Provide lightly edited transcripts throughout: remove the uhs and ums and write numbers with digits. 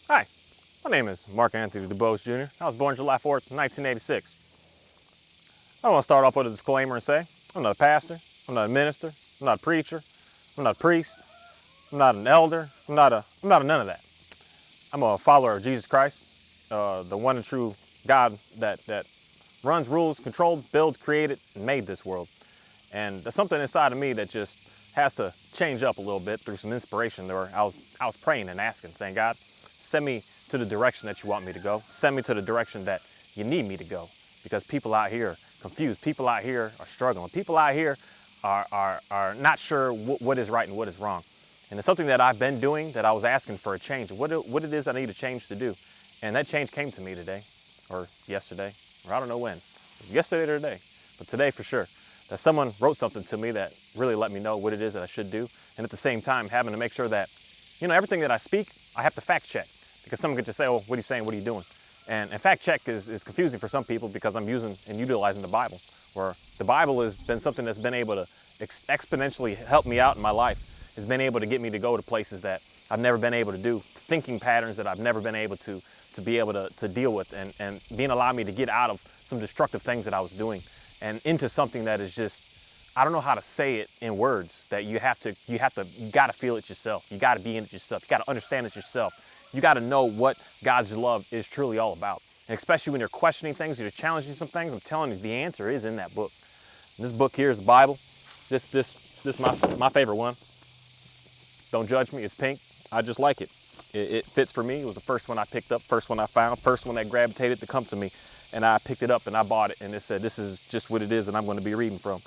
Hi, my name is Mark Anthony DuBose Jr. I was born July 4th, 1986. I want to start off with a disclaimer and say I'm not a pastor, I'm not a minister, I'm not a preacher, I'm not a priest, I'm not an elder, I'm not a none of that. I'm a follower of Jesus Christ, the one and true God that runs, rules, controlled, built, created, and made this world. And there's something inside of me that just has to change up a little bit through some inspiration. I was praying and asking, saying, God, send me to the direction that you want me to go. Send me to the direction that you need me to go. Because people out here are confused. People out here are struggling. People out here are not sure what is right and what is wrong. And it's something that I've been doing that I was asking for a change. What it is I need a change to do. And that change came to me today, or yesterday, or I don't know when. It was yesterday or today, but today for sure. That someone wrote something to me that really let me know what it is that I should do. And at the same time, having to make sure that, everything that I speak, I have to fact check. Because someone could just say, oh, what are you saying? What are you doing? And fact check is confusing for some people because I'm using and utilizing the Bible, where the Bible has been something that's been able to exponentially help me out in my life. It's been able to get me to go to places that I've never been able to do, thinking patterns that I've never been able to be able to deal with, and being allowed me to get out of some destructive things that I was doing and into something that is just, I don't know how to say it in words, that you gotta feel it yourself. You gotta be in it yourself. You gotta understand it yourself. You gotta know what God's love is truly all about. And especially when you're questioning things, you're challenging some things, I'm telling you, the answer is in that book. And this book here is the Bible. This my favorite one. Don't judge me, it's pink. I just like it. It fits for me. It was the first one I picked up, first one I found, first one that gravitated to come to me. And I picked it up and I bought it, and it said, this is just what it is that I'm going to be reading from.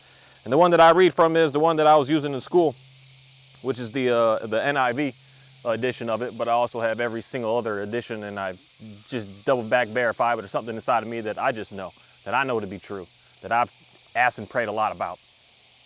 And the one that I read from is the one that I was using in school, which is the NIV edition of it, but I also have every single other edition, and I just double back verify, but there's something inside of me that I just know, that I know to be true, that I've asked and prayed a lot about.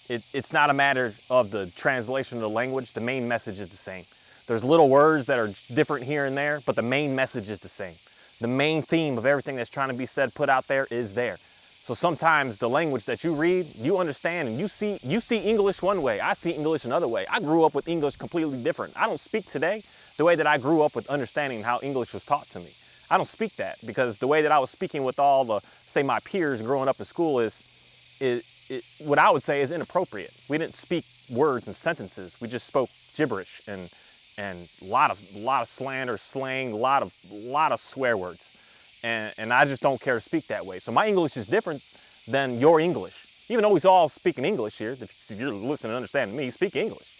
It's not a matter of the translation of the language. The main message is the same. There's little words that are different here and there, but the main message is the same. The main theme of everything that's trying to be said, put out there, is there. So sometimes the language that you read, you understand, and you see English one way. I see English another way. I grew up with English completely different. I don't speak today the way that I grew up with understanding how English was taught to me. I don't speak that because the way that I was speaking with all the, say, my peers growing up in school is what I would say is inappropriate. We didn't speak words and sentences. We just spoke gibberish and a lot of slander, slang, a lot of swear words. And I just don't care to speak that way. So my English is different than your English. Even though we all speaking English here, if you're listening and understanding me, you speak English.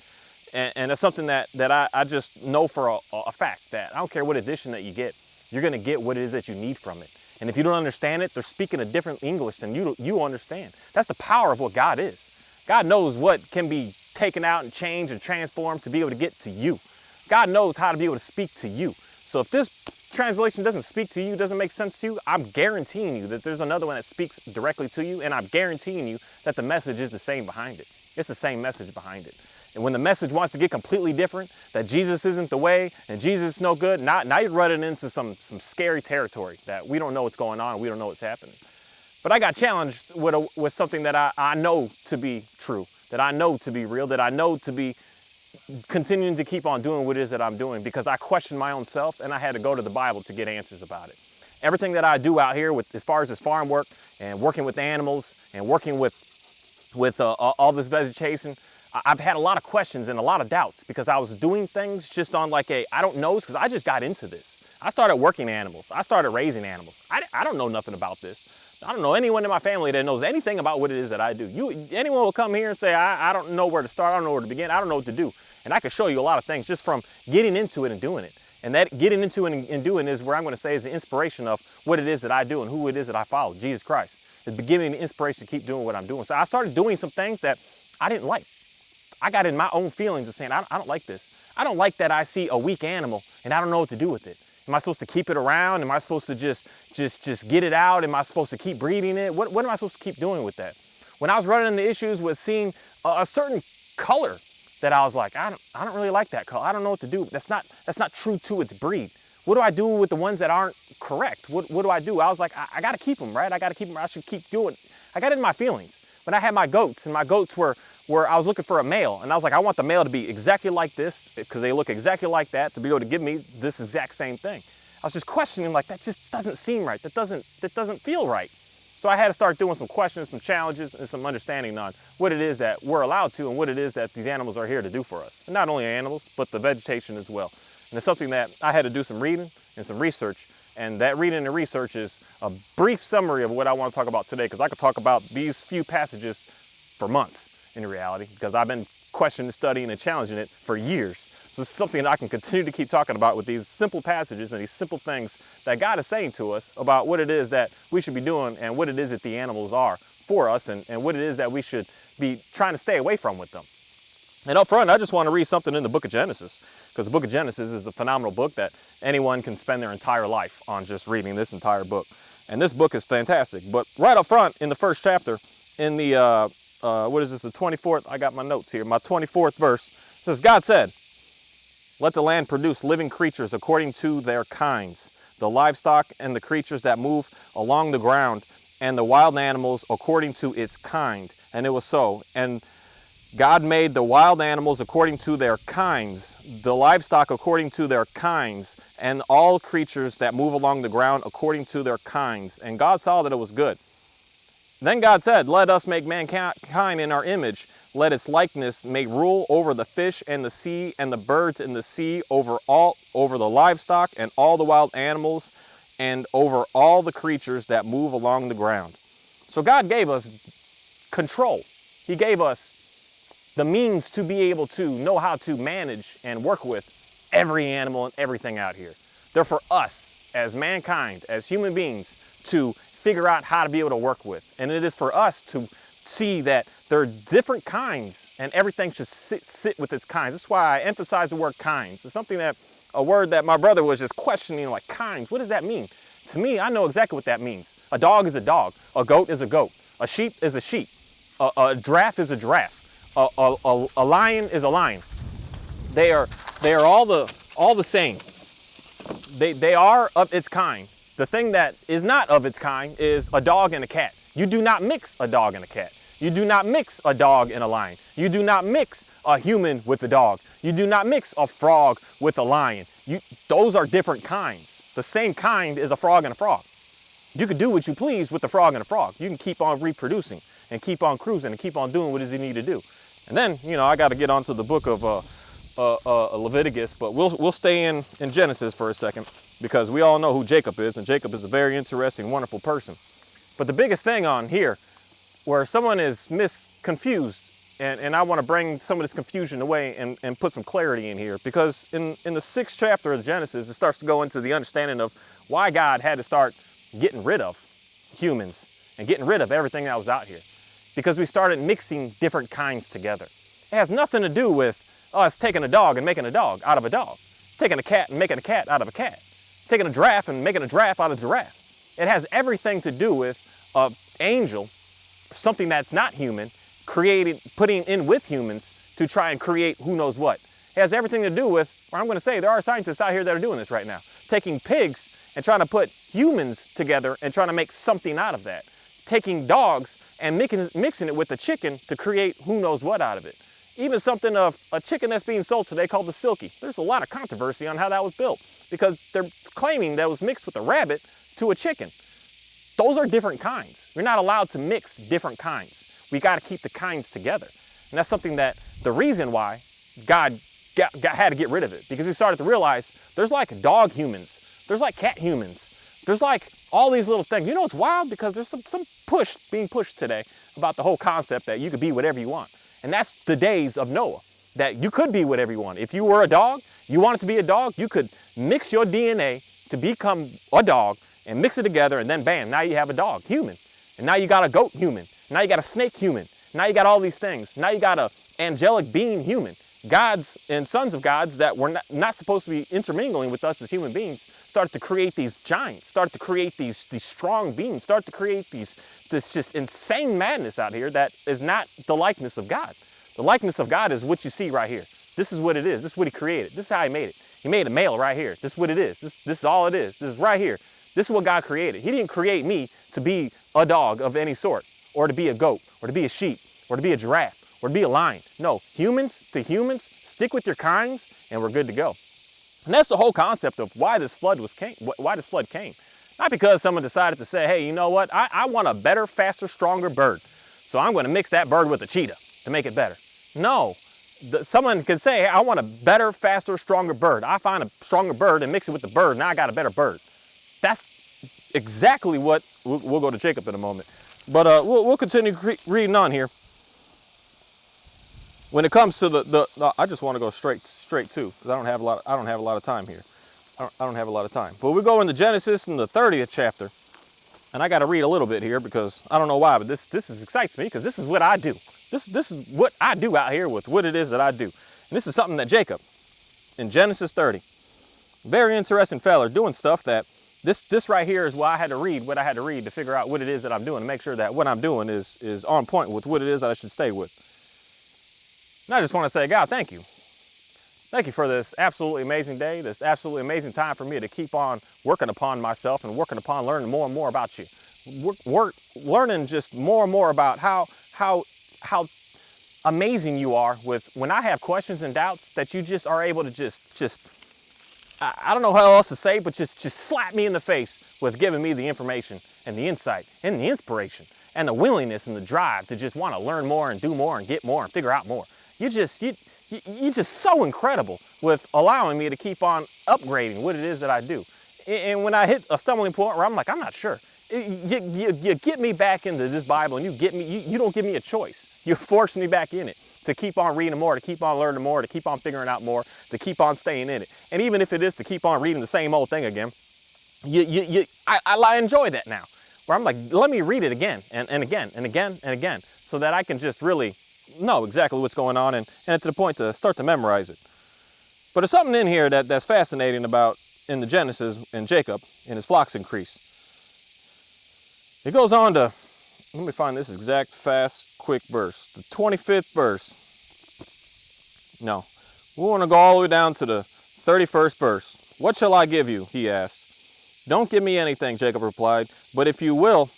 And that's something that I just know for a fact, that I don't care what edition that you get, you're gonna get what it is that you need from it. And if you don't understand it, they're speaking a different English than you understand. That's the power of what God is. God knows what can be taken out and changed and transformed to be able to get to you. God knows how to be able to speak to you. So if this translation doesn't speak to you, doesn't make sense to you, I'm guaranteeing you that there's another one that speaks directly to you, and I'm guaranteeing you that the message is the same behind it. It's the same message behind it. And when the message wants to get completely different, that Jesus isn't the way and Jesus is no good, now you're running into some scary territory that we don't know what's going on and we don't know what's happening. But I got challenged with something that I know to be true, that I know to be real, that I know to be continuing to keep on doing what it is that I'm doing, because I questioned my own self and I had to go to the Bible to get answers about it. Everything that I do out here, with as far as this farm work and working with animals and working with all this vegetation, I've had a lot of questions and a lot of doubts because I was doing things just on like I don't know, because I just got into this. I started working animals. I started raising animals. I don't know nothing about this. I don't know anyone in my family that knows anything about what it is that I do. Anyone will come here and say, I don't know where to start, I don't know where to begin, I don't know what to do. And I can show you a lot of things just from getting into it and doing it. And that getting into it and doing is where I'm going to say is the inspiration of what it is that I do and who it is that I follow, Jesus Christ. It's giving me the inspiration to keep doing what I'm doing. So I started doing some things that I didn't like. I got in my own feelings of saying, I don't like this. I don't like that I see a weak animal and I don't know what to do with it. Am I supposed to keep it around? Am I supposed to just get it out? Am I supposed to keep breeding it? What am I supposed to keep doing with that? When I was running into issues with seeing a certain color that I was like, I don't really like that color. I don't know what to do. That's not true to its breed. What do I do with the ones that aren't correct? What do I do? I was like, I got to keep them, right? I got to keep them. I should keep doing. I got in my feelings. But I had my goats, and my goats were I was looking for a male, and I was like, I want the male to be exactly like this because they look exactly like that to be able to give me this exact same thing. I was just questioning, like, that just doesn't seem right. That doesn't feel right. So I had to start doing some questions, some challenges, and some understanding on what it is that we're allowed to and what it is that these animals are here to do for us. And not only animals, but the vegetation as well. And it's something that I had to do some reading and some research. And that reading and research is a brief summary of what I want to talk about today, because I could talk about these few passages for months in reality, because I've been questioning, studying, and challenging it for years. So it's something that I can continue to keep talking about with these simple passages and these simple things that God is saying to us about what it is that we should be doing and what it is that the animals are for us, and what it is that we should be trying to stay away from with them. And up front, I just want to read something in the book of Genesis, because the book of Genesis is a phenomenal book that anyone can spend their entire life on just reading this entire book. And this book is fantastic. But right up front in the first chapter, in the, what is this, the 24th, I got my notes here, my 24th verse, it says, God said, let the land produce living creatures according to their kinds, the livestock and the creatures that move along the ground, and the wild animals according to its kind. And it was so. And God made the wild animals according to their kinds, the livestock according to their kinds, and all creatures that move along the ground according to their kinds. And God saw that it was good. Then God said, let us make mankind in our image. Let its likeness may rule over the fish and the sea and the birds in the sea, over the livestock and all the wild animals, and over all the creatures that move along the ground. So God gave us control. He gave us the means to be able to know how to manage and work with every animal and everything out here. They're for us as mankind, as human beings, to figure out how to be able to work with. And it is for us to see that there are different kinds and everything should sit with its kinds. That's why I emphasize the word kinds. It's something that, a word that my brother was just questioning, like, kinds, what does that mean? To me, I know exactly what that means. A dog is a dog. A goat is a goat. A sheep is a sheep. A giraffe is a giraffe. A lion is a lion. They are all the same. They are of its kind. The thing that is not of its kind is a dog and a cat. You do not mix a dog and a cat. You do not mix a dog and a lion. You do not mix a human with a dog. You do not mix a frog with a lion. Those are different kinds. The same kind is a frog and a frog. You can do what you please with the frog and a frog. You can keep on reproducing and keep on cruising and keep on doing what it is you need to do. And then, I got to get onto the book of Leviticus, but we'll stay in Genesis for a second, because we all know who Jacob is, and Jacob is a very interesting, wonderful person. But the biggest thing on here, where someone is confused, and I want to bring some of this confusion away and put some clarity in here, because in the 6th chapter of Genesis, it starts to go into the understanding of why God had to start getting rid of humans and getting rid of everything that was out here. Because we started mixing different kinds together. It has nothing to do with us taking a dog and making a dog out of a dog, taking a cat and making a cat out of a cat, taking a giraffe and making a giraffe out of a giraffe. It has everything to do with an angel, something that's not human, putting in with humans to try and create who knows what. It has everything to do with, or I'm going to say, there are scientists out here that are doing this right now, taking pigs and trying to put humans together and trying to make something out of that. Taking dogs and mixing it with a chicken to create who knows what out of it. Even something of a chicken that's being sold today called the Silky. There's a lot of controversy on how that was built, because they're claiming that it was mixed with a rabbit to a chicken. Those are different kinds. You're not allowed to mix different kinds. We got to keep the kinds together. And that's something that the reason why God had to get rid of it, because we started to realize there's like dog humans, there's like cat humans, there's like all these little things. You know, it's wild, because there's some push being pushed today about the whole concept that you could be whatever you want. And that's the days of Noah, that you could be whatever you want. If you were a dog, you wanted to be a dog, you could mix your DNA to become a dog and mix it together, and then bam, now you have a dog, human. And now you got a goat human. Now you got a snake human. Now you got all these things. Now you got a angelic being human. Gods and sons of gods that were not supposed to be intermingling with us as human beings started to create these giants, started to create these strong beings, started to create this just insane madness out here that is not the likeness of God. The likeness of God is what you see right here. This is what it is. This is what he created. This is how he made it. He made a male right here. This is what it is. This is all it is. This is right here. This is what God created. He didn't create me to be a dog of any sort or to be a goat, or to be a sheep, or to be a giraffe, or to be a lion. No, humans to humans, stick with your kinds, and we're good to go. And that's the whole concept of why this flood came. Not because someone decided to say, hey, you know what? I want a better, faster, stronger bird. So I'm going to mix that bird with a cheetah to make it better. No. Someone could say, hey, I want a better, faster, stronger bird. I find a stronger bird and mix it with the bird. Now I got a better bird. That's exactly what we'll go to Jacob in a moment. But we'll continue reading on here. When it comes to I just want to go straight to, because I don't have a lot of time here. I don't have a lot of time. But we go into Genesis in the 30th chapter, and I got to read a little bit here because I don't know why, but this excites me because this is what I do. This is what I do out here with what it is that I do. And this is something that Jacob, in Genesis 30, very interesting fella, doing stuff that this right here is why I had to read what I had to read to figure out what it is that I'm doing, to make sure that what I'm doing is on point with what it is that I should stay with. And I just want to say, God, thank you. Thank you for this absolutely amazing day, this absolutely amazing time for me to keep on working upon myself and working upon learning more and more about you. Learning just more and more about how amazing you are with when I have questions and doubts, that you just are able to just I don't know how else to say, but just slap me in the face with giving me the information and the insight and the inspiration and the willingness and the drive to just want to learn more and do more and get more and figure out more. You're just so incredible with allowing me to keep on upgrading what it is that I do. And when I hit a stumbling point where I'm like, I'm not sure, you get me back into this Bible, and you don't give me a choice. You force me back in it to keep on reading more, to keep on learning more, to keep on figuring out more, to keep on staying in it. And even if it is to keep on reading the same old thing again, I enjoy that now. Where I'm like, let me read it again and again and again and again, so that I can just really know exactly what's going on and to the point to start to memorize it. But there's something in here that's fascinating about in the Genesis and Jacob and his flocks increase. It goes on to, let me find this exact fast, quick verse. The 25th verse. No, we want to go all the way down to the 31st verse. What shall I give you? He asked. Don't give me anything, Jacob replied, but if you will,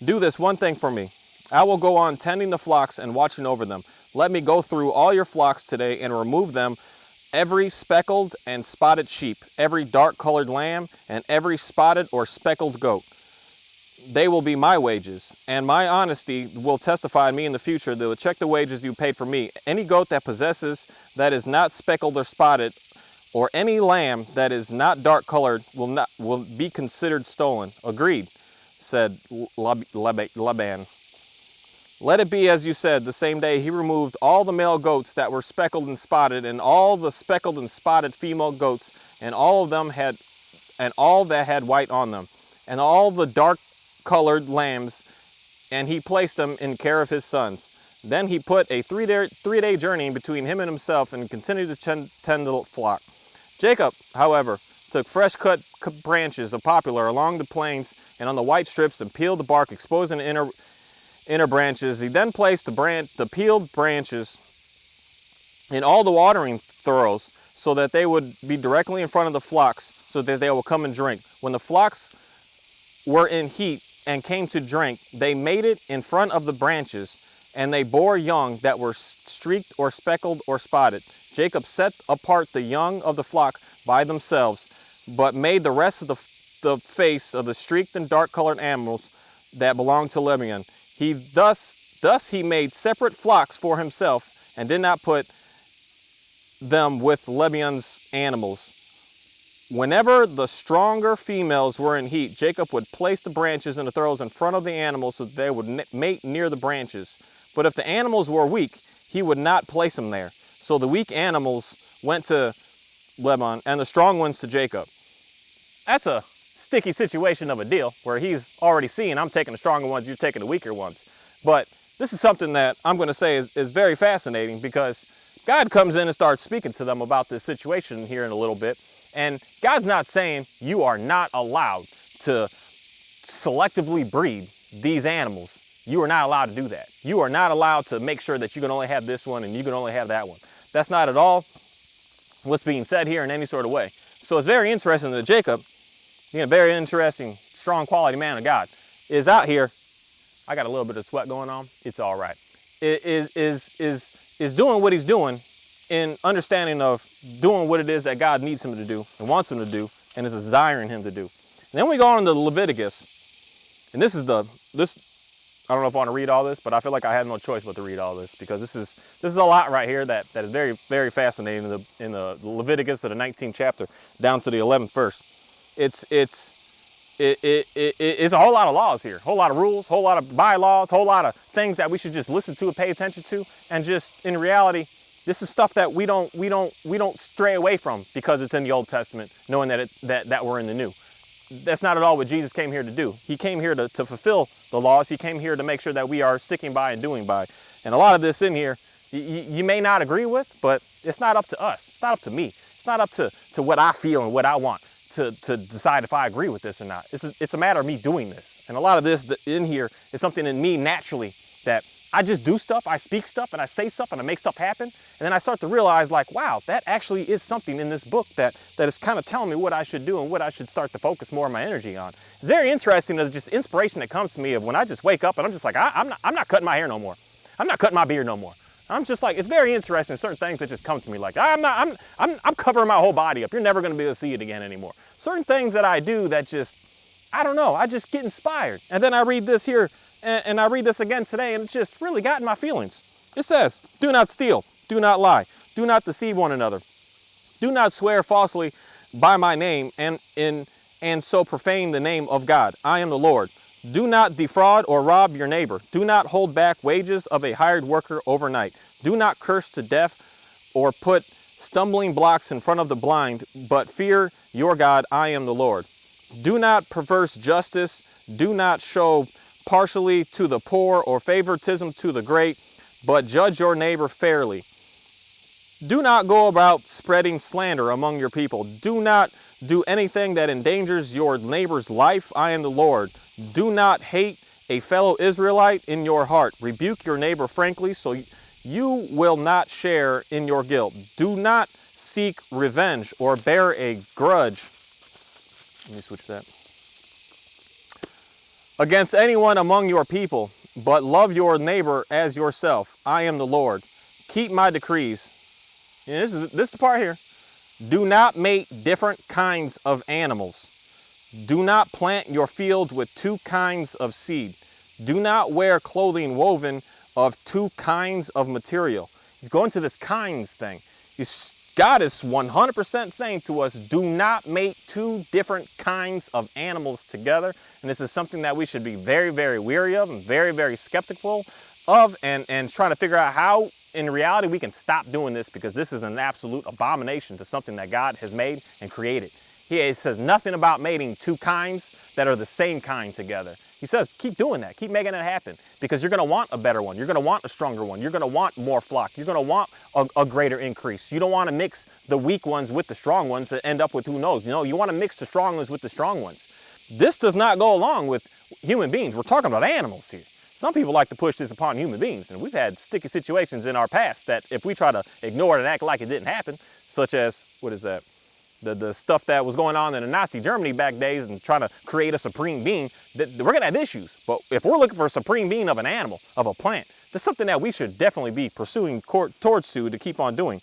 do this one thing for me. I will go on tending the flocks and watching over them. Let me go through all your flocks today and remove them, every speckled and spotted sheep, every dark-colored lamb, and every spotted or speckled goat. They will be my wages, and my honesty will testify me in the future. They will check the wages you paid for me. Any goat that possesses that is not speckled or spotted, or any lamb that is not dark-colored will be considered stolen. Agreed, said Laban. Let it be as you said. The same day he removed all the male goats that were speckled and spotted, and all the speckled and spotted female goats, and all that had white on them, and all the dark-colored lambs, and he placed them in care of his sons. Then he put a three-day journey between him and himself, and continued to tend the flock. Jacob, however, took fresh-cut branches of poplar along the plains and on the white strips, and peeled the bark, exposing the inner branches. He then placed the peeled branches in all the watering throws, so that they would be directly in front of the flocks, so that they will come and drink. When the flocks were in heat and came to drink, they mated in front of the branches, and they bore young that were streaked or speckled or spotted. Jacob set apart the young of the flock by themselves, but made the rest of the face of the streaked and dark-colored animals that belonged to Lebanon. He thus he made separate flocks for himself, and did not put them with Lebanon's animals. Whenever the stronger females were in heat, Jacob would place the branches and the throws in front of the animals, so that they would mate near the branches. But if the animals were weak, he would not place them there. So the weak animals went to Lebanon, and the strong ones to Jacob. That's a sticky situation of a deal, where he's already seeing, I'm taking the stronger ones, you're taking the weaker ones. But this is something that I'm going to say is very fascinating, because God comes in and starts speaking to them about this situation here in a little bit. And God's not saying you are not allowed to selectively breed these animals. You are not allowed to do that. You are not allowed to make sure that you can only have this one and you can only have that one. That's not at all what's being said here in any sort of way. So it's very interesting that Jacob, being a very interesting, strong quality man of God, is out here I got a little bit of sweat going on, it's all right. Is doing what he's doing in understanding of doing what it is that God needs him to do and wants him to do and is desiring him to do. And then we go on to Leviticus, and this, I don't know if I want to read all this, but I feel like I had no choice but to read all this, because this is a lot right here that is very, very fascinating in the Leviticus of the 19th chapter down to the 11th verse. It's a whole lot of laws here, whole lot of rules, whole lot of bylaws, whole lot of things that we should just listen to and pay attention to. And just in reality, this is stuff that we don't stray away from because it's in the Old Testament, knowing that we're in the New. That's not at all what Jesus came here to do. He came here to fulfill the laws. He came here to make sure that we are sticking by and doing by. And a lot of this in here, you may not agree with, but it's not up to us. It's not up to me. It's not up to what I feel and what I want to decide if I agree with this or not. It's a matter of me doing this. And a lot of this in here is something in me naturally that I just do stuff, I speak stuff, and I say stuff, and I make stuff happen. And then I start to realize, like, wow, that actually is something in this book that is kind of telling me what I should do and what I should start to focus more of my energy on. It's very interesting, the just inspiration that comes to me of when I just wake up and I'm just like, I'm not cutting my hair no more. I'm not cutting my beard no more. I'm just like, it's very interesting, certain things that just come to me, like, I'm covering my whole body up. You're never going to be able to see it again anymore. Certain things that I do that just, I don't know, I just get inspired. And then I read this here, and I read this again today, and it just really got in my feelings. It says, do not steal, do not lie, do not deceive one another, do not swear falsely by my name, and so profane the name of God. I am the Lord. Do not defraud or rob your neighbor. Do not hold back wages of a hired worker overnight. Do not curse to death or put stumbling blocks in front of the blind, but fear your God. I am the Lord. Do not perverse justice. Do not show partially to the poor or favoritism to the great, but judge your neighbor fairly. Do not go about spreading slander among your people. Do not do anything that endangers your neighbor's life. I am the Lord. Do not hate a fellow Israelite in your heart. Rebuke your neighbor frankly, so you will not share in your guilt. Do not seek revenge or bear a grudge. Let me switch that. Against anyone among your people, but love your neighbor as yourself. I am the Lord. Keep my decrees. And this is the part here. Do not mate different kinds of animals. Do not plant your field with two kinds of seed. Do not wear clothing woven of two kinds of material. He's going to this kinds thing. God is 100% saying to us, do not mate two different kinds of animals together. And this is something that we should be very, very weary of and very, very skeptical of, and trying to figure out how, in reality, we can stop doing this, because this is an absolute abomination to something that God has made and created. He says nothing about mating two kinds that are the same kind together. He says, keep doing that. Keep making it happen, because you're going to want a better one. You're going to want a stronger one. You're going to want more flock. You're going to want a greater increase. You don't want to mix the weak ones with the strong ones to end up with who knows. You know, you want to mix the strong ones with the strong ones. This does not go along with human beings. We're talking about animals here. Some people like to push this upon human beings, and we've had sticky situations in our past that if we try to ignore it and act like it didn't happen, such as, what is that? The stuff that was going on in the Nazi Germany back days and trying to create a supreme being, that we're going to have issues. But if we're looking for a supreme being of an animal, of a plant, that's something that we should definitely be pursuing towards to keep on doing.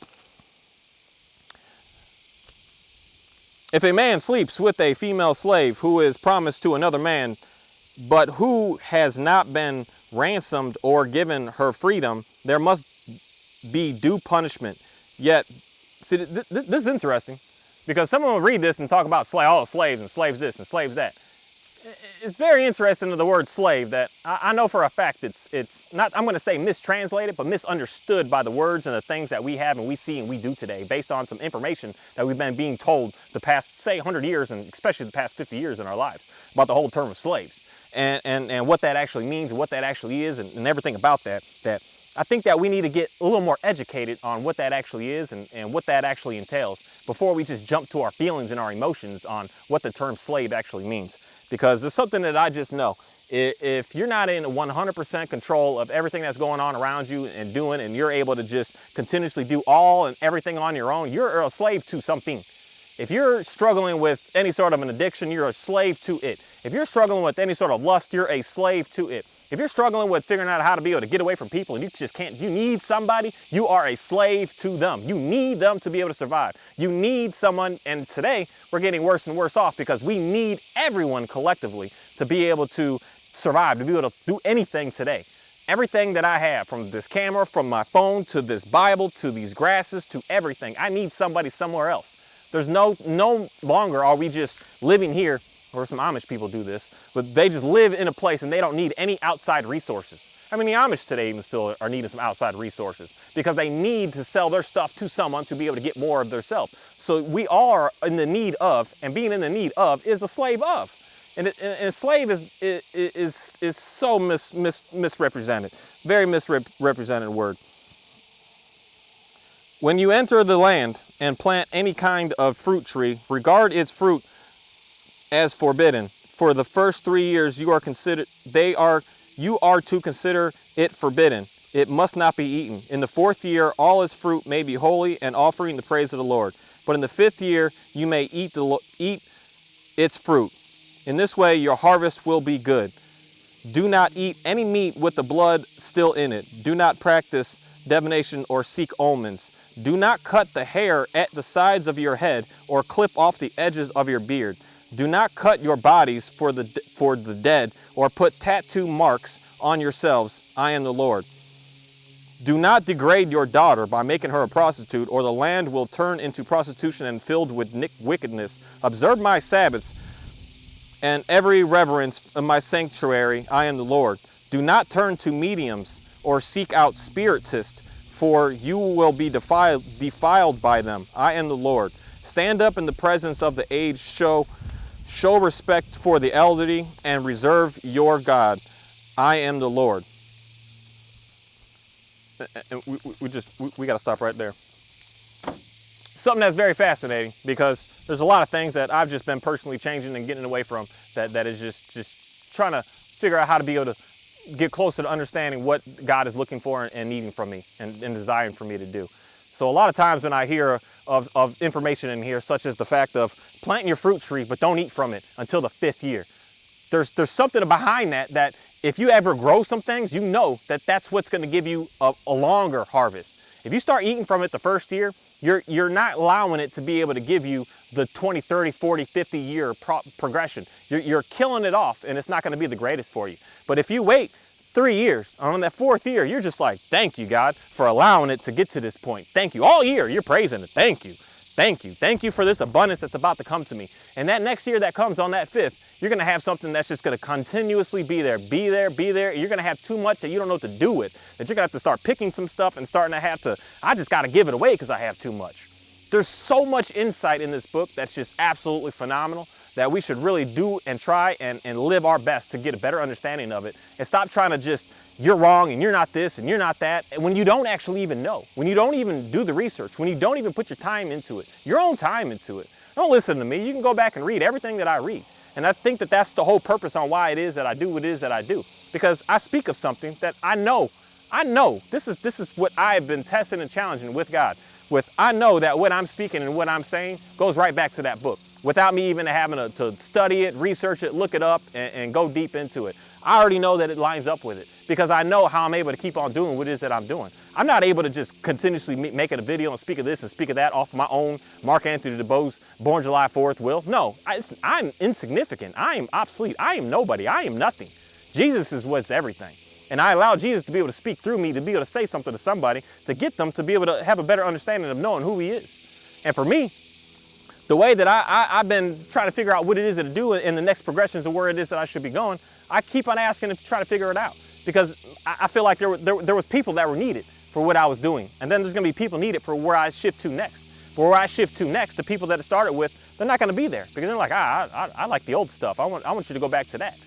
If a man sleeps with a female slave who is promised to another man, but who has not been ransomed or given her freedom, there must be due punishment. Yet, see, this is interesting. Because someone will read this and talk about slaves and slaves this and slaves that. It's very interesting to the word slave that I know for a fact it's not, I'm going to say mistranslated, but misunderstood by the words and the things that we have and we see and we do today based on some information that we've been being told the past, say, 100 years and especially the past 50 years in our lives about the whole term of slaves and what that actually means and what that actually is and everything about that. I think that we need to get a little more educated on what that actually is and what that actually entails before we just jump to our feelings and our emotions on what the term slave actually means. Because it's something that I just know. If you're not in 100% control of everything that's going on around you and doing, and you're able to just continuously do all and everything on your own, you're a slave to something. If you're struggling with any sort of an addiction, you're a slave to it. If you're struggling with any sort of lust, you're a slave to it. If you're struggling with figuring out how to be able to get away from people and you just can't, you need somebody, you are a slave to them. You need them to be able to survive. You need someone, and today we're getting worse and worse off because we need everyone collectively to be able to survive, to be able to do anything today. Everything that I have, from this camera, from my phone, to this Bible, to these grasses, to everything, I need somebody somewhere else. There's no longer are we just living here, or some Amish people do this, but they just live in a place and they don't need any outside resources. I mean, the Amish today even still are needing some outside resources because they need to sell their stuff to someone to be able to get more of their self. So we are in the need of, and being in the need of is a slave of. And a slave is so misrepresented, very misrepresented word. When you enter the land and plant any kind of fruit tree, regard its fruit as forbidden. For the first 3 years you are to consider it forbidden. It must not be eaten. In the 4th year all its fruit may be holy and offering the praise of the Lord. But in the 5th year you may eat its fruit. In this way your harvest will be good. Do not eat any meat with the blood still in it. Do not practice divination or seek omens. Do not cut the hair at the sides of your head or clip off the edges of your beard. Do not cut your bodies for the dead or put tattoo marks on yourselves. I am the Lord. Do not degrade your daughter by making her a prostitute, or the land will turn into prostitution and filled with wickedness. Observe my Sabbaths and every reverence of my sanctuary. I am the Lord. Do not turn to mediums or seek out spiritists, for you will be defiled by them. I am the Lord. Stand up in the presence of the aged, show respect for the elderly, and reserve your God. I am the Lord. And we got to stop right there. Something that's very fascinating, because there's a lot of things that I've just been personally changing and getting away from that is just trying to figure out how to be able to get closer to understanding what God is looking for and needing from me and desiring for me to do. So a lot of times when I hear of information in here, such as the fact of planting your fruit tree, but don't eat from it until the 5th year. There's something behind that if you ever grow some things, you know that's what's going to give you a longer harvest. If you start eating from it the 1st year, you're not allowing it to be able to give you the 20, 30, 40, 50 year progression. You're killing it off, and it's not going to be the greatest for you. But if you wait 3 years, on that 4th year, you're just like, thank you, God, for allowing it to get to this point. Thank you. All year, you're praising it. Thank you. Thank you. Thank you for this abundance that's about to come to me. And that next year that comes on that 5th, you're going to have something that's just going to continuously be there, be there, be there. You're going to have too much that you don't know what to do with, that you're going to have to start picking some stuff and starting to have to, I just got to give it away because I have too much. There's so much insight in this book that's just absolutely phenomenal, that we should really do and try and live our best to get a better understanding of it, and stop trying to just, you're wrong and you're not this and you're not that, when you don't actually even know, when you don't even do the research, when you don't even put your time into it, your own time into it. Don't listen to me. You can go back and read everything that I read. And I think that that's the whole purpose on why it is that I do what it is that I do. Because I speak of something that I know this is what I have been testing and challenging with God. I know that what I'm speaking and what I'm saying goes right back to that book, without me even having to study it, research it, look it up, and go deep into it. I already know that it lines up with it, because I know how I'm able to keep on doing what it is that I'm doing. I'm not able to just continuously make it a video and speak of this and speak of that off my own Mark Anthony DuBose Born July 4th will. No, I'm insignificant. I am obsolete. I am nobody. I am nothing. Jesus is what's everything. And I allow Jesus to be able to speak through me, to be able to say something to somebody, to get them to be able to have a better understanding of knowing who he is. And for me, the way that I've been trying to figure out what it is that to do in the next progressions of where it is that I should be going, I keep on asking to try to figure it out, because I feel like there was people that were needed for what I was doing. And then there's going to be people needed for where I shift to next. But where I shift to next, the people that it started with, they're not going to be there, because they're like, I like the old stuff. I want you to go back to that.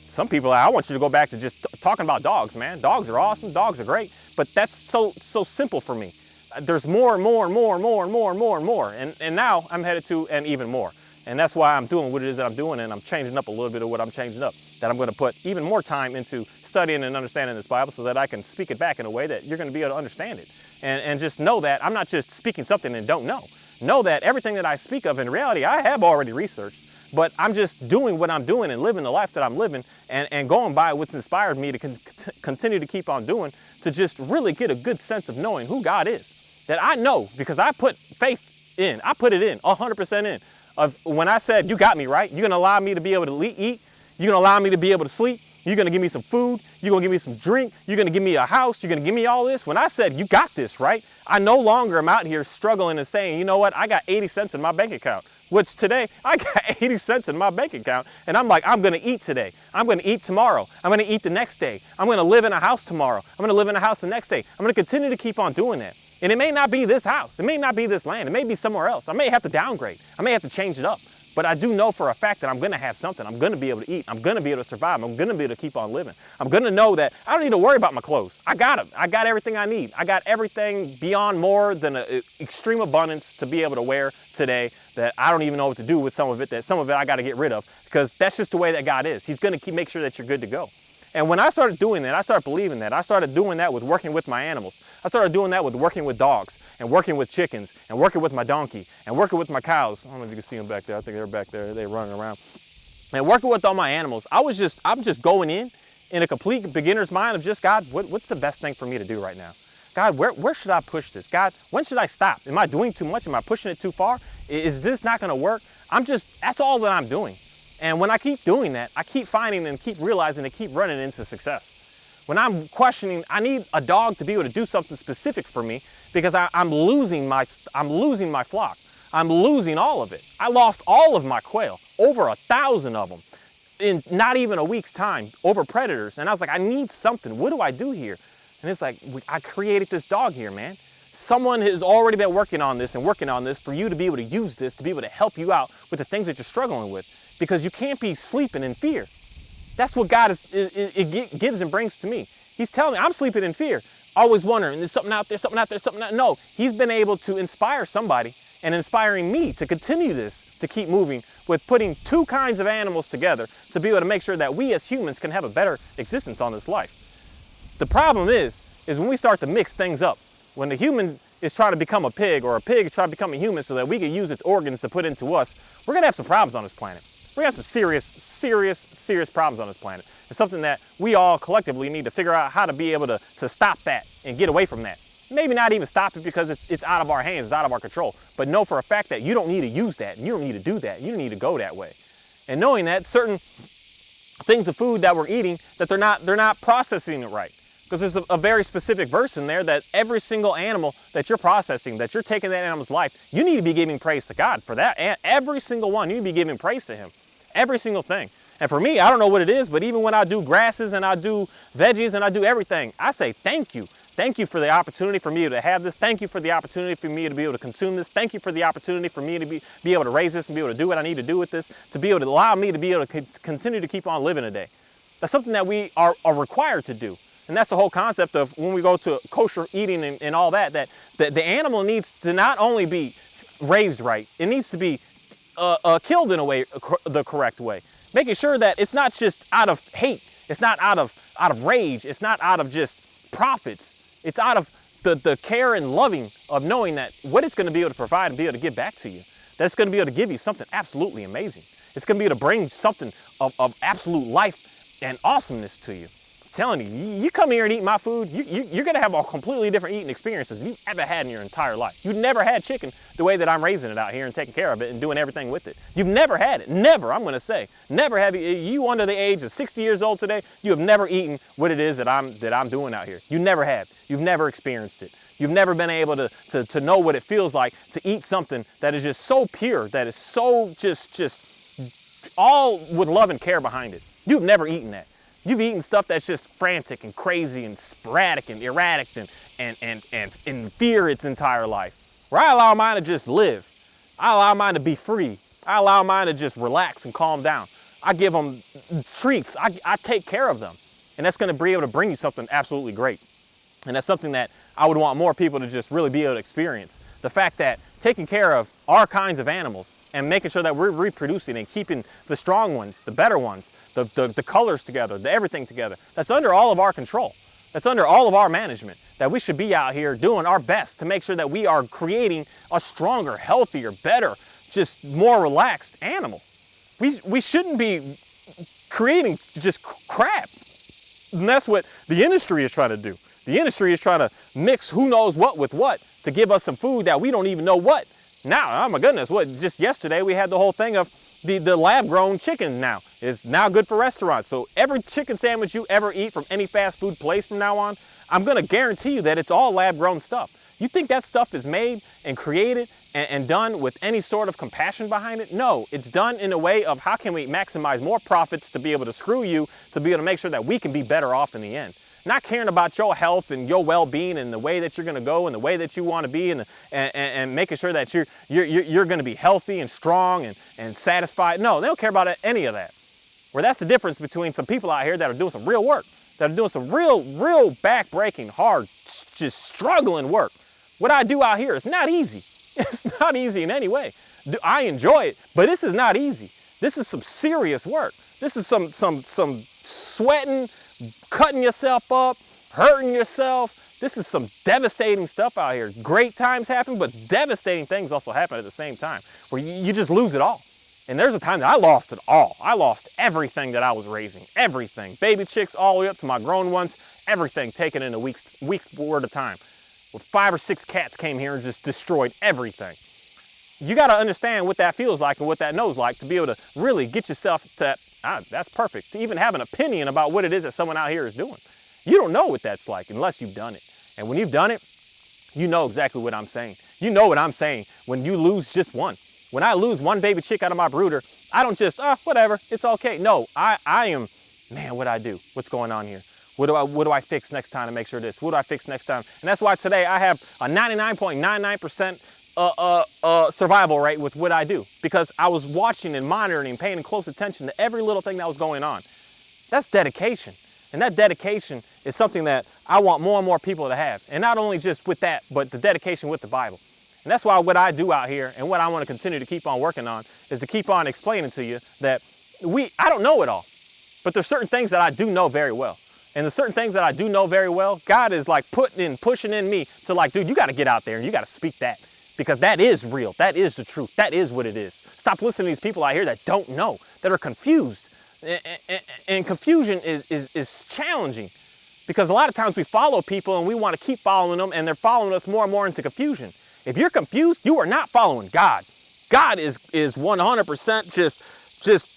Some people, I want you to go back to just talking about dogs, man. Dogs are awesome. Dogs are great. But that's so simple for me. There's more and more and more and more and more and more and more. And now I'm headed to and even more. And that's why I'm doing what it is that I'm doing, and I'm changing up a little bit of what I'm changing up. That I'm going to put even more time into studying and understanding this Bible, so that I can speak it back in a way that you're going to be able to understand it. And just know that I'm not just speaking something and don't know. Know that everything that I speak of, in reality, I have already researched. but I'm just doing what I'm doing and living the life that I'm living and going by what's inspired me to continue to keep on doing, to just really get a good sense of knowing who God is. That I know because I put faith in. I put it in, 100% in. Of when I said, you got me, right? You're going to allow me to be able to eat. You're going to allow me to be able to sleep. You're going to give me some food. You're going to give me some drink. You're going to give me a house. You're going to give me all this. When I said, you got this, right? I no longer am out here struggling and saying, you know what? I got 80 cents in my bank account, which today I got 80 cents in my bank account. And I'm like, I'm going to eat today. I'm going to eat tomorrow. I'm going to eat the next day. I'm going to live in a house tomorrow. I'm going to live in a house the next day. I'm going to continue to keep on doing that. And it may not be this house. It may not be this land. It may be somewhere else. I may have to downgrade. I may have to change it up. But I do know for a fact that I'm going to have something. I'm going to be able to eat. I'm going to be able to survive. I'm going to be able to keep on living. I'm going to know that I don't need to worry about my clothes. I got them. I got everything I need. I got everything beyond more than an extreme abundance to be able to wear today that I don't even know what to do with some of it, that some of it I got to get rid of, because that's just the way that God is. He's going to make sure that you're good to go. And when I started doing that, I started believing that. I started doing that with working with my animals. I started doing that with working with dogs and working with chickens and working with my donkey and working with my cows. I don't know if you can see them back there. I think they're back there. They're running around. And working with all my animals, I'm just going in a complete beginner's mind of just, God, what's the best thing for me to do right now? God, where should I push this? God, when should I stop? Am I doing too much? Am I pushing it too far? Is this not going to work? That's all that I'm doing. And when I keep doing that, I keep finding and keep realizing and keep running into success. When I'm questioning, I need a dog to be able to do something specific for me because I'm losing my flock. I'm losing all of it. I lost all of my quail, over 1,000 of them, in not even a week's time, over predators. And I was like, I need something. What do I do here? And it's like, I created this dog here, man. Someone has already been working on this for you to be able to use this, to be able to help you out with the things that you're struggling with. Because you can't be sleeping in fear. That's what God gives and brings to me. He's telling me I'm sleeping in fear, always wondering, there's something out there, something out there, something out there. No, he's been able to inspire somebody and inspiring me to continue this, to keep moving with putting two kinds of animals together to be able to make sure that we as humans can have a better existence on this life. The problem is when we start to mix things up, when the human is trying to become a pig or a pig is trying to become a human so that we can use its organs to put into us, we're going to have some problems on this planet. We have some serious problems on this planet. It's something that we all collectively need to figure out how to be able to stop that and get away from that. Maybe not even stop it because it's out of our hands, it's out of our control. But know for a fact that you don't need to use that, and you don't need to do that, you don't need to go that way. And knowing that certain things of food that we're eating, that they're not processing it right. Because there's a very specific verse in there that every single animal that you're processing, that you're taking that animal's life, you need to be giving praise to God for that. And every single one, you need to be giving praise to Him. Every single thing. And for me, I don't know what it is, but even when I do grasses and I do veggies and I do everything, I say thank you. Thank you for the opportunity for me to have this. Thank you for the opportunity for me to be able to consume this. Thank you for the opportunity for me to be able to raise this and be able to do what I need to do with this, to be able to allow me to be able to continue to keep on living today. That's something that we are required to do. And that's the whole concept of when we go to kosher eating and all that the animal needs to not only be raised right, it needs to be killed in a way, the correct way. Making sure that it's not just out of hate, it's not out of rage, it's not out of just profits. It's out of the care and loving of knowing that what it's going to be able to provide and be able to give back to you. That's going to be able to give you something absolutely amazing. It's going to be able to bring something of absolute life and awesomeness to you. Telling you, you come here and eat my food, you're going to have a completely different eating experiences than you've ever had in your entire life. You've never had chicken the way that I'm raising it out here and taking care of it and doing everything with it. You've never had it. Never, I'm going to say. Never have you under the age of 60 years old today, you have never eaten what it is that I'm doing out here. You never have. You've never experienced it. You've never been able to know what it feels like to eat something that is just so pure, that is so just all with love and care behind it. You've never eaten that. You've eaten stuff that's just frantic and crazy and sporadic and erratic and in fear its entire life. Where I allow mine to just live. I allow mine to be free. I allow mine to just relax and calm down. I give them treats. I take care of them. And that's going to be able to bring you something absolutely great. And that's something that I would want more people to just really be able to experience. The fact that taking care of our kinds of animals and making sure that we're reproducing and keeping the strong ones, the better ones, the colors together, the everything together. That's under all of our control. That's under all of our management. That we should be out here doing our best to make sure that we are creating a stronger, healthier, better, just more relaxed animal. We shouldn't be creating just crap. And that's what the industry is trying to do. The industry is trying to mix who knows what with what to give us some food that we don't even know what. Now, oh my goodness, just yesterday we had the whole thing of the lab-grown chicken now. It's now good for restaurants. So every chicken sandwich you ever eat from any fast food place from now on, I'm gonna guarantee you that it's all lab-grown stuff. You think that stuff is made and created and done with any sort of compassion behind it? No, it's done in a way of how can we maximize more profits to be able to screw you, to be able to make sure that we can be better off in the end. Not caring about your health and your well-being and the way that you're going to go and the way that you want to be and making sure that you're going to be healthy and strong and satisfied. No, they don't care about any of that. Where that's the difference between some people out here that are doing some real work, that are doing some real back-breaking, hard, just struggling work. What I do out here is not easy. It's not easy in any way. I enjoy it, but this is not easy. This is some serious work. This is some sweating, cutting yourself up, hurting yourself. This is some devastating stuff out here. Great times happen, but devastating things also happen at the same time, where you just lose it all. And there's a time that I lost it all. I lost everything that I was raising, everything. Baby chicks all the way up to my grown ones, everything taken in a week's worth of time. With 5 or 6 cats came here and just destroyed everything. You got to understand what that feels like and what that knows like to be able to really get yourself to, that's perfect, to even have an opinion about what it is that someone out here is doing. You don't know what that's like unless you've done it. And when you've done it, you know exactly what I'm saying. You know what I'm saying when you lose just one. When I lose one baby chick out of my brooder, I don't just, whatever, it's okay. No, I am, man, what'd I do? What's going on here? What do I fix next time to make sure this? What do I fix next time? And that's why today I have a 99.99% survival rate with what I do, because I was watching and monitoring and paying close attention to every little thing that was going on. That's dedication. And that dedication is something that I want more and more people to have. And not only just with that, but the dedication with the Bible. And that's why what I do out here and what I want to continue to keep on working on is to keep on explaining to you that I don't know it all, but there's certain things that I do know very well. And the certain things that I do know very well, God is like pushing in me to like, dude, you got to get out there and you got to speak that, because that is real. That is the truth. That is what it is. Stop listening to these people out here that don't know, that are confused. And confusion is challenging, because a lot of times we follow people and we want to keep following them, and they're following us more and more into confusion. If you're confused, you are not following God. God is 100% just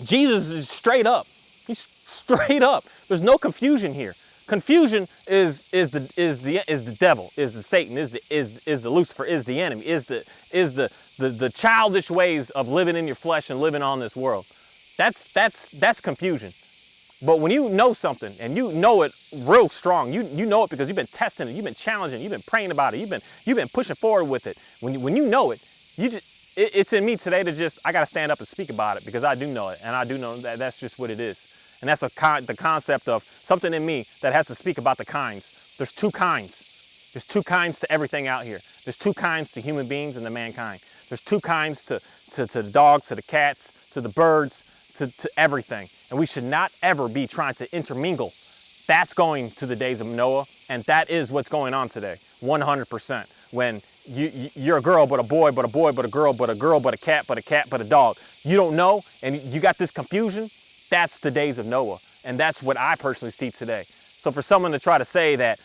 Jesus is straight up. He's straight up. There's no confusion here. Confusion is the devil, is the Satan, is the Lucifer, is the enemy, is the childish ways of living in your flesh and living on this world. That's confusion. But when you know something and you know it real strong, you know it because you've been testing it, you've been challenging it, you've been praying about it, you've been pushing forward with it. When you know it, it's in me today to just, I got to stand up and speak about it, because I do know it, and I do know that that's just what it is. And that's the concept of something in me that has to speak about the kinds. There's 2 kinds. There's 2 kinds to everything out here. There's 2 kinds to human beings and to mankind. There's 2 kinds to the dogs, to the cats, to the birds, to everything. And we should not ever be trying to intermingle. That's going to the days of Noah, and that is what's going on today, 100%. When you're a girl, but a boy, but a boy, but a girl, but a girl, but a cat, but a cat, but a dog. You don't know, and you got this confusion. That's the days of Noah, and that's what I personally see today. So for someone to try to say that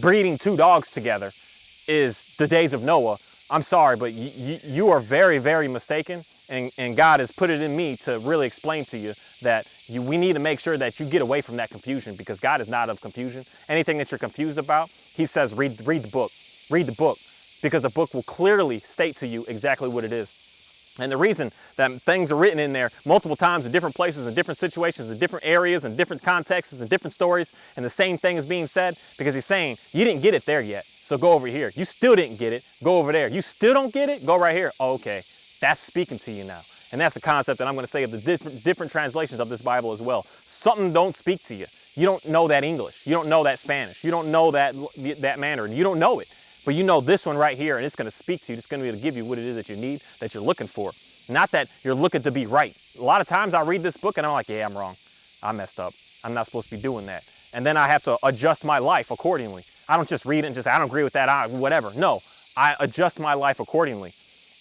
breeding 2 dogs together is the days of Noah, I'm sorry, but you are very, very mistaken, and God has put it in me to really explain to you that we need to make sure that you get away from that confusion, because God is not of confusion. Anything that you're confused about, He says read the book. Read the book, because the book will clearly state to you exactly what it is. And the reason that things are written in there multiple times in different places, in different situations, in different areas, in different contexts, in different stories, and the same thing is being said, because He's saying, you didn't get it there yet, so go over here. You still didn't get it, go over there. You still don't get it, go right here. Oh, okay, that's speaking to you now. And that's the concept that I'm going to say of the different translations of this Bible as well. Something don't speak to you. You don't know that English. You don't know that Spanish. You don't know that Mandarin. You don't know it. But you know this one right here, and it's going to speak to you. It's going to be able to give you what it is that you need, that you're looking for. Not that you're looking to be right. A lot of times I read this book and I'm like, yeah, I'm wrong. I messed up. I'm not supposed to be doing that. And then I have to adjust my life accordingly. I don't just read it and just, I don't agree with that, whatever. No, I adjust my life accordingly.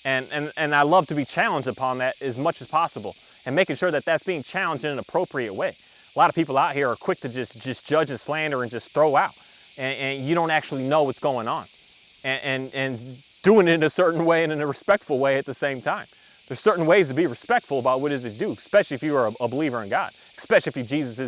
And I love to be challenged upon that as much as possible, and making sure that that's being challenged in an appropriate way. A lot of people out here are quick to just judge and slander and just throw out, and you don't actually know what's going on, and doing it in a certain way and in a respectful way at the same time. There's certain ways to be respectful about what it is to do, especially if you are a believer in God, especially if Jesus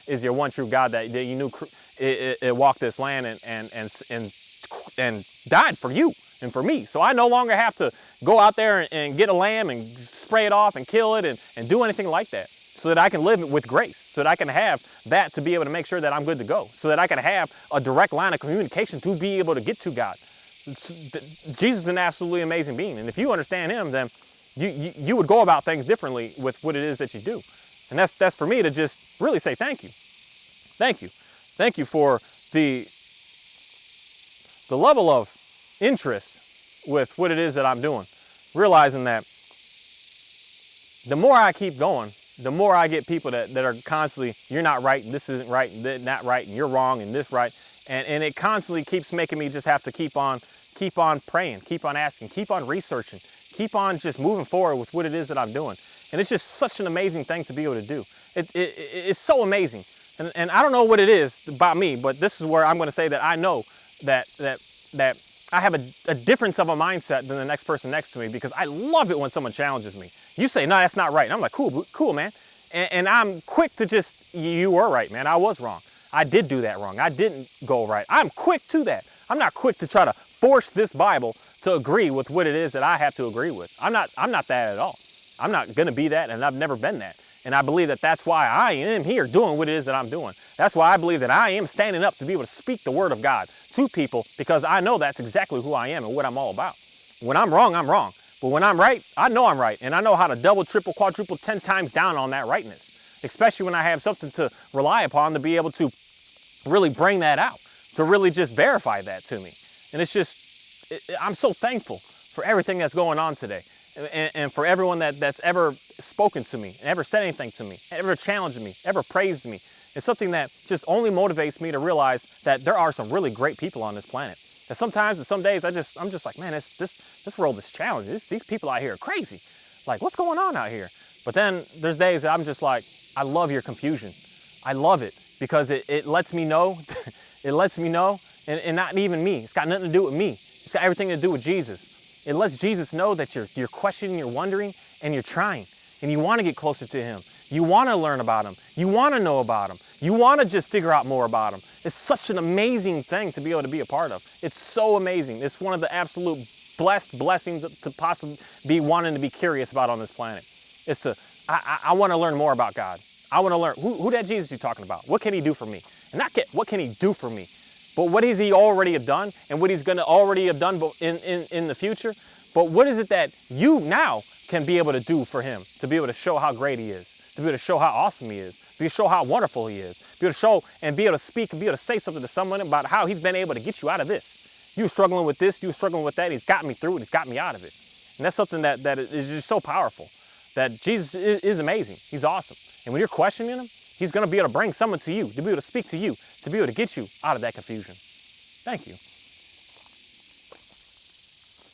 is your one true God that you knew it walked this land and died for you and for me. So I no longer have to go out there and get a lamb and spray it off and kill it and do anything like that, so that I can live with grace, so that I can have that to be able to make sure that I'm good to go, so that I can have a direct line of communication to be able to get to God. Jesus is an absolutely amazing being, and if you understand him, then you would go about things differently with what it is that you do. And that's for me to just really say thank you. Thank you. Thank you for the level of interest with what it is that I'm doing. Realizing that the more I keep going, the more I get people that are constantly, you're not right, and this isn't right, and that not right, and you're wrong, and this right. And it constantly keeps making me just have to keep on praying, keep on asking, keep on researching, keep on just moving forward with what it is that I'm doing. And it's just such an amazing thing to be able to do. It's so amazing. And I don't know what it is about me, but this is where I'm going to say that I know that I have a difference of a mindset than the next person next to me, because I love it when someone challenges me. You say, no, that's not right. And I'm like, cool, man. And I'm quick to just, you were right, man. I was wrong. I did do that wrong. I didn't go right. I'm quick to that. I'm not quick to try to force this Bible to agree with what it is that I have to agree with. I'm not that at all. I'm not going to be that, and I've never been that. And I believe that that's why I am here doing what it is that I'm doing. That's why I believe that I am standing up to be able to speak the word of God to people, because I know that's exactly who I am and what I'm all about. When I'm wrong, I'm wrong. But when I'm right, I know I'm right. And I know how to double, triple, quadruple, 10 times down on that rightness, especially when I have something to rely upon to be able to really bring that out, to really just verify that to me. And it's just, I'm so thankful for everything that's going on today. And for everyone that's ever spoken to me, ever said anything to me, ever challenged me, ever praised me. It's something that just only motivates me to realize that there are some really great people on this planet. And sometimes, and some days, I'm just like, man, this world is challenging. These people out here are crazy. Like, what's going on out here? But then there's days that I'm just like, I love your confusion. I love it, because it lets me know, it lets me know, and not even me. It's got nothing to do with me. It's got everything to do with Jesus. It lets Jesus know that you're questioning, you're wondering, and you're trying. And you want to get closer to him. You want to learn about him. You want to know about him. You want to just figure out more about him. It's such an amazing thing to be able to be a part of. It's so amazing. It's one of the absolute blessed blessings to possibly be wanting to be curious about on this planet. I want to learn more about God. I want to learn who that Jesus you're talking about. What can he do for me? And not what can he do for me, but what has he already have done, and what he's going to already have done in the future. But what is it that you now can be able to do for him, to be able to show how great he is, to be able to show how awesome he is, to be able to show how wonderful he is, be able to show and be able to speak and be able to say something to someone about how he's been able to get you out of this. You were struggling with this, you were struggling with that, he's got me through it, he's got me out of it. And that's something that is just so powerful, that Jesus is amazing. He's awesome. And when you're questioning him, he's going to be able to bring someone to you, to be able to speak to you, to be able to get you out of that confusion. Thank you.